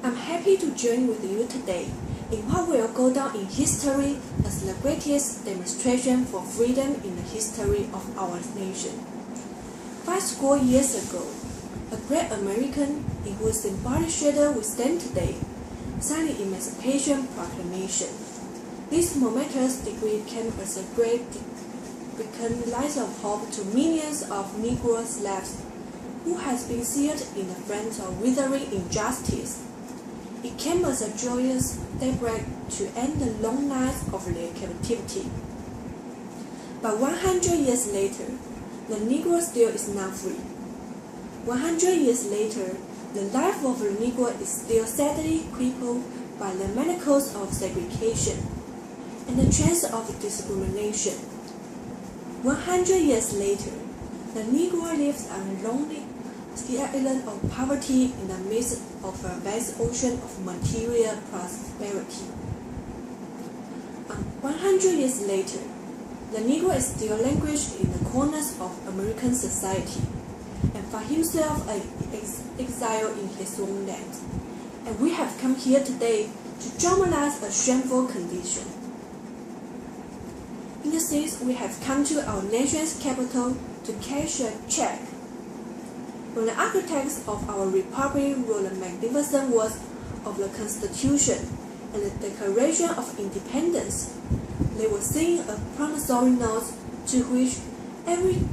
I'm happy to join with you today in what will go down in history as the greatest demonstration for freedom in the history of our nation. 5 years ago, a great American in whose symbolic shadow we stand today signed the Emancipation Proclamation. This momentous decree came as a great beacon light of hope to millions of Negro slaves who had been seared in the flames of withering injustice. It came as a joyous daybreak to end the long nights of their captivity. But 100 years later, the Negro still is not free. 100 years later, the life of the Negro is still sadly crippled by the manacles of segregation and the chains of discrimination. 100 years later, the Negro lives on a lonely island of poverty in the midst of a vast ocean of material prosperity. 100 years later, the Negro is still languished in the corners of American society and finds himself an exile in his own land. And we have come here today to dramatize a shameful condition. In a sense, we have come to our nation's capital to cash a check. When the architects of our republic wrote the magnificent words of the Constitution and the Declaration of Independence, they were saying a promissory note to which every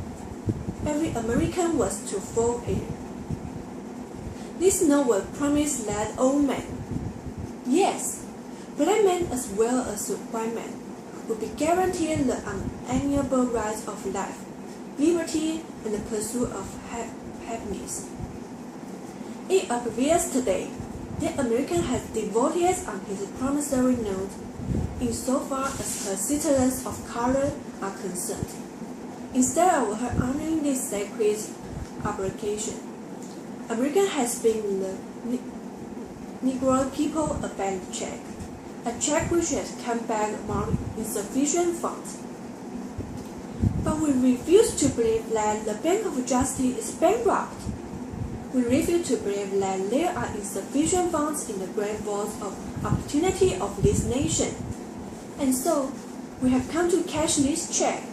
American was to fall in. This note will promise that all men, yes, black men as well as white men, would be guaranteed the unalienable rights of life, liberty, and the pursuit of happiness. It appears today that America has devoted on his promissory note insofar as her citizens of color are concerned, instead of her honoring this sacred obligation. America has been the Negro people a bad check, a check which has come back among insufficient funds. But we refuse to believe that the Bank of Justice is bankrupt. We refuse to believe that there are insufficient funds in the great vaults of opportunity of this nation. And so, we have come to cash this check,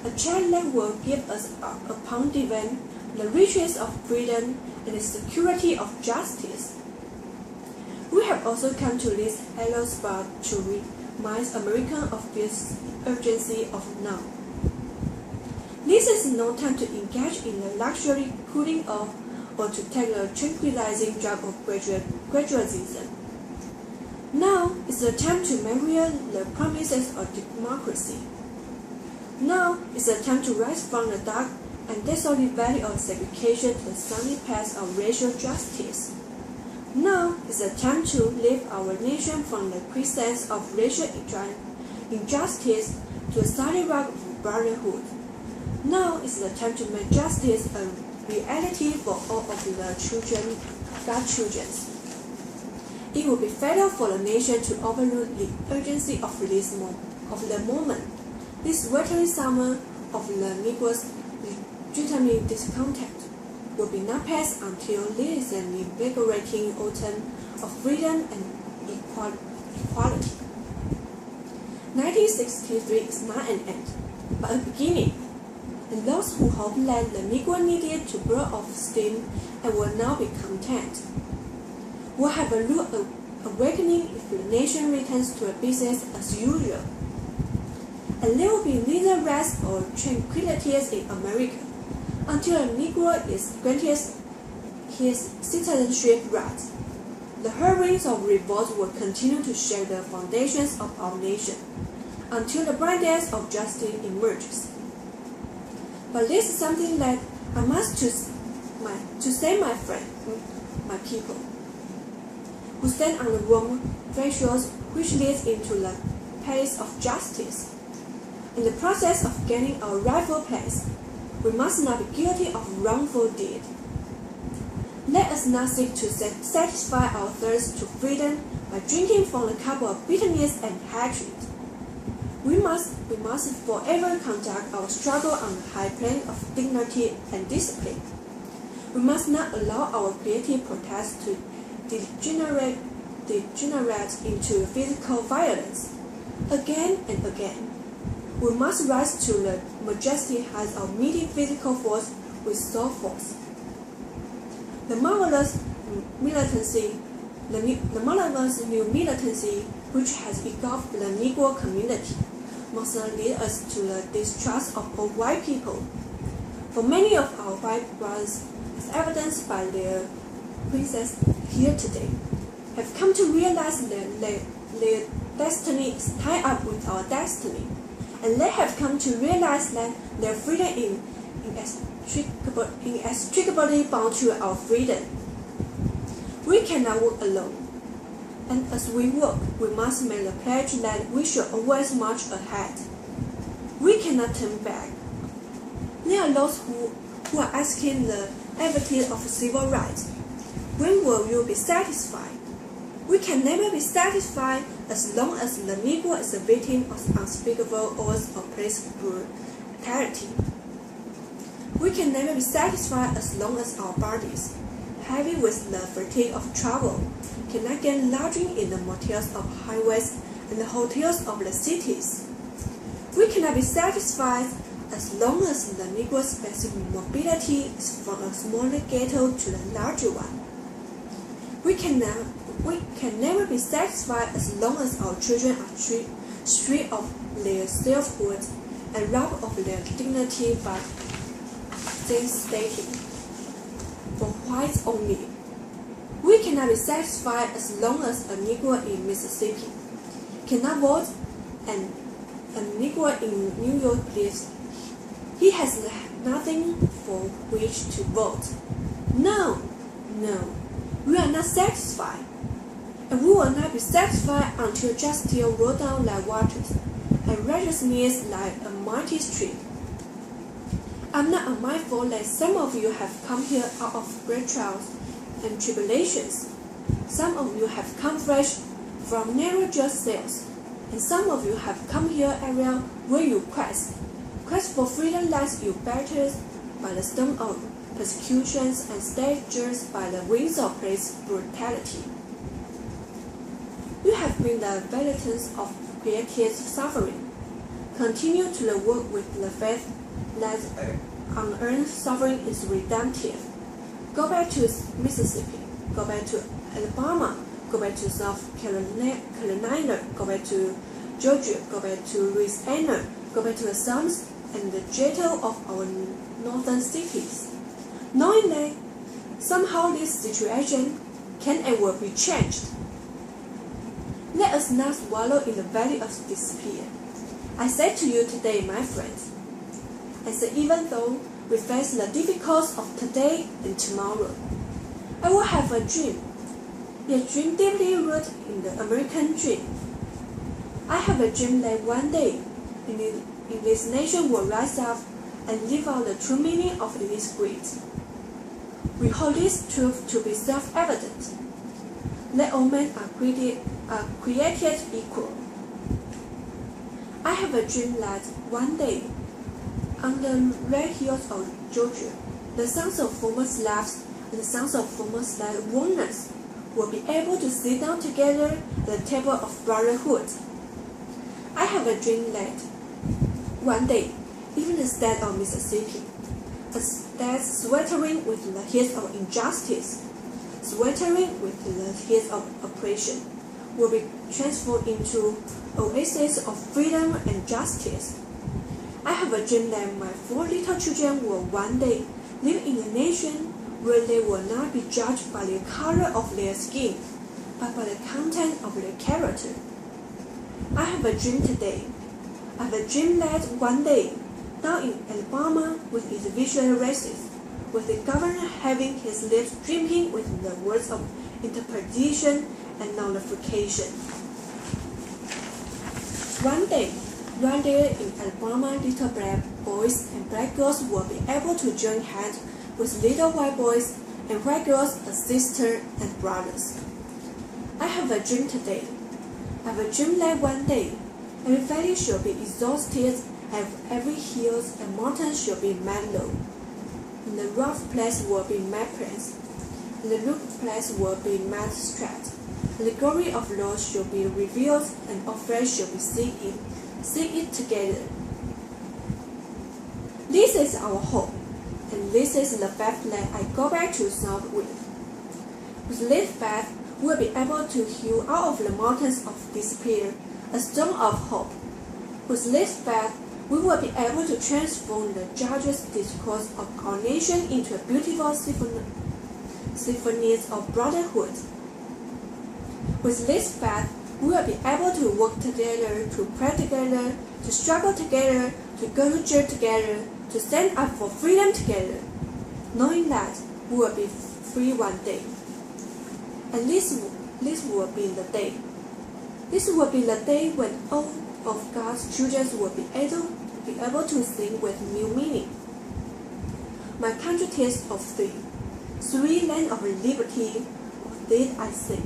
a check that will give us upon demand the riches of freedom and the security of justice. We have also come to this hallowed spot to remind Americans of this urgency of now. This is no time to engage in the luxury cooling off or to take the tranquilizing drug of gradualism. Now is the time to marry the promises of democracy. Now is the time to rise from the dark and desolate valley of segregation to the sunny path of racial justice. Now is the time to lift our nation from the quicksand of racial injustice to the solid rock of brotherhood. Now is the time to make justice a reality for all of the God's children. It would be fatal for the nation to overlook the urgency of the moment. This watery summer of the Negro's legitimate discontent will be not passed until there is an invigorating autumn of freedom and equality. 1963 is not an end, but a beginning. And those who hope that the Negro needed to blow off steam and will now be content will have a rude awakening if the nation returns to a business as usual. And there will be neither rest or tranquility in America until the Negro is granted his citizenship rights. The hurricane of revolt will continue to shake the foundations of our nation until the bright days of justice emerges. But this is something that I must to say, my friend, my people, who stand on the wrong threshold which leads into the path of justice. In the process of gaining our rightful place, we must not be guilty of wrongful deed. Let us not seek to satisfy our thirst to freedom by drinking from the cup of bitterness and hatred. We must forever conduct our struggle on the high plane of dignity and discipline. We must not allow our creative protest to degenerate into physical violence. Again and again, we must rise to the majestic heights of meeting physical force with soul force. The marvelous new militancy which has engulfed the Negro community must not lead us to the distrust of all white people. For many of our white brothers, as evidenced by their presence here today, have come to realize that their destiny is tied up with our destiny, and they have come to realize that their freedom is inextricably bound to our freedom. We cannot walk alone, and as we walk, we must make the pledge that we should always march ahead. We cannot turn back. There are those who are asking the advocates of civil rights, when will you be satisfied? We can never be satisfied as long as the Negro is a victim of unspeakable odds of police brutality. We can never be satisfied as long as our bodies, heavy with the fatigue of travel, cannot get lodging in the motels of highways and the hotels of the cities. We cannot be satisfied as long as the Negro's basic mobility is from a smaller ghetto to the larger one. We can never be satisfied as long as our children are stripped of their selfhood and robbed of their dignity by stating, for whites only. We cannot be satisfied as long as a Negro in Mississippi cannot vote and a Negro in New York believes he has nothing for which to vote. No, we are not satisfied. And we will not be satisfied until justice roll down like waters and righteousness like a mighty stream. I'm not unmindful that some of you have come here out of great trials and tribulations. Some of you have come fresh from narrow jail cells, and some of you have come here area where you quest for freedom lies you battered by the storm of persecutions and staged by the winds of police brutality. You have been the veterans of creative suffering. Continue to work with the faith that unearned suffering is redemptive. Go back to Mississippi, go back to Alabama, go back to South Carolina, go back to Georgia, go back to Louisiana, go back to the slums and the ghetto of our northern cities, knowing that somehow this situation can and will be changed. Let us not wallow in the valley of despair. I say to you today, my friends, I say even though we face the difficulties of today and tomorrow, I will have a dream, a dream deeply rooted in the American dream. I have a dream that one day this nation will rise up and live out the true meaning of this creed. We hold this truth to be self-evident, that all men are created equal. I have a dream that one day, on the red hills of Georgia, the sons of former slaves and the sons of former slave owners will be able to sit down together at the table of brotherhood. I have a dream that one day, even the state of Mississippi, a state sweltering with the heat of injustice, sweltering with the heat of oppression, will be transformed into oases of freedom and justice. I have a dream that my 4 little children will one day live in a nation where they will not be judged by the color of their skin, but by the content of their character. I have a dream today. I have a dream that one day, down in Alabama with its visual races, with the governor having his lips dripping with the words of interpretation and nullification. One day, right there in Alabama, little black boys and black girls will be able to join hands with little white boys and white girls as sisters and brothers. I have a dream today. I have a dream that one day, every valley shall be exhausted, and every hill and mountain shall be made low, and the rough place will be made plains. and the look place will be made straight, and the glory of the Lord shall be revealed, and all flesh shall be seen it together. This is our hope, and this is the faith that I go back to South with. With this faith, we will be able to hew out of the mountains of despair a stone of hope. With this faith, we will be able to transform the judge's discourse of our nation into a beautiful symphonies of brotherhood. With this faith, we will be able to work together, to pray together, to struggle together, to go to church together, to stand up for freedom together, knowing that we will be free one day. And this will be the day. This will be the day when all of God's children will be able to sing with new meaning. My country tastes of thee, sweet land of liberty, of thee I sing.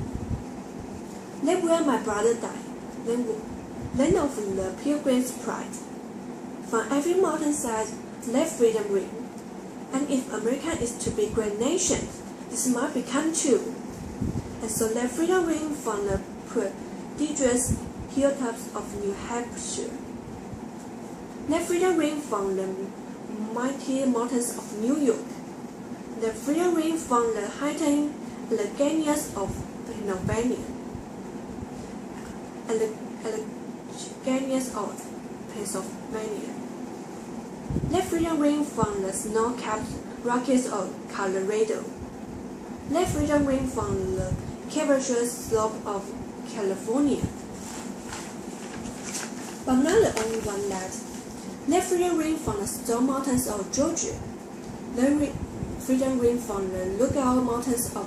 Let where my brother died, land of the pilgrim's pride. From every mountainside, let freedom ring. And if America is to be a great nation, this might become true. And so let freedom ring from the prodigious hilltops of New Hampshire. Let freedom ring from the mighty mountains of New York. Let freedom ring from the heightened Alleghenies of Pennsylvania. And the Alleghenies of Pennsylvania. Let freedom ring from the snow-capped Rockies of Colorado. Let freedom ring from the curvaceous slope of California. But not the only one that. Let freedom ring from the Stone Mountains of Georgia. Let freedom ring from the Lookout Mountains of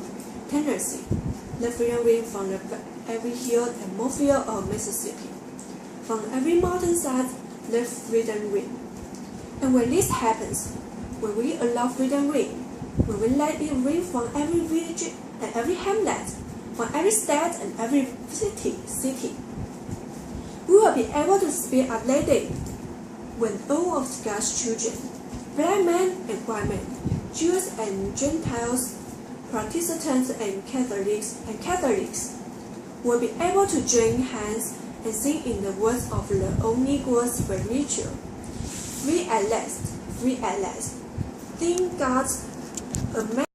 Tennessee. Let freedom ring from every hill and molehill of Mississippi. From every mountainside, let freedom ring. And when this happens, when we allow freedom ring, when we let it ring from every village and every hamlet, from every state and every city, we will be able to speak of that day when all of God's children, black men and white men, Jews and Gentiles, Protestants and Catholics, will be able to join hands and sing in the words of the old Negro spiritual. Free at last, free at last. Thank God's amazing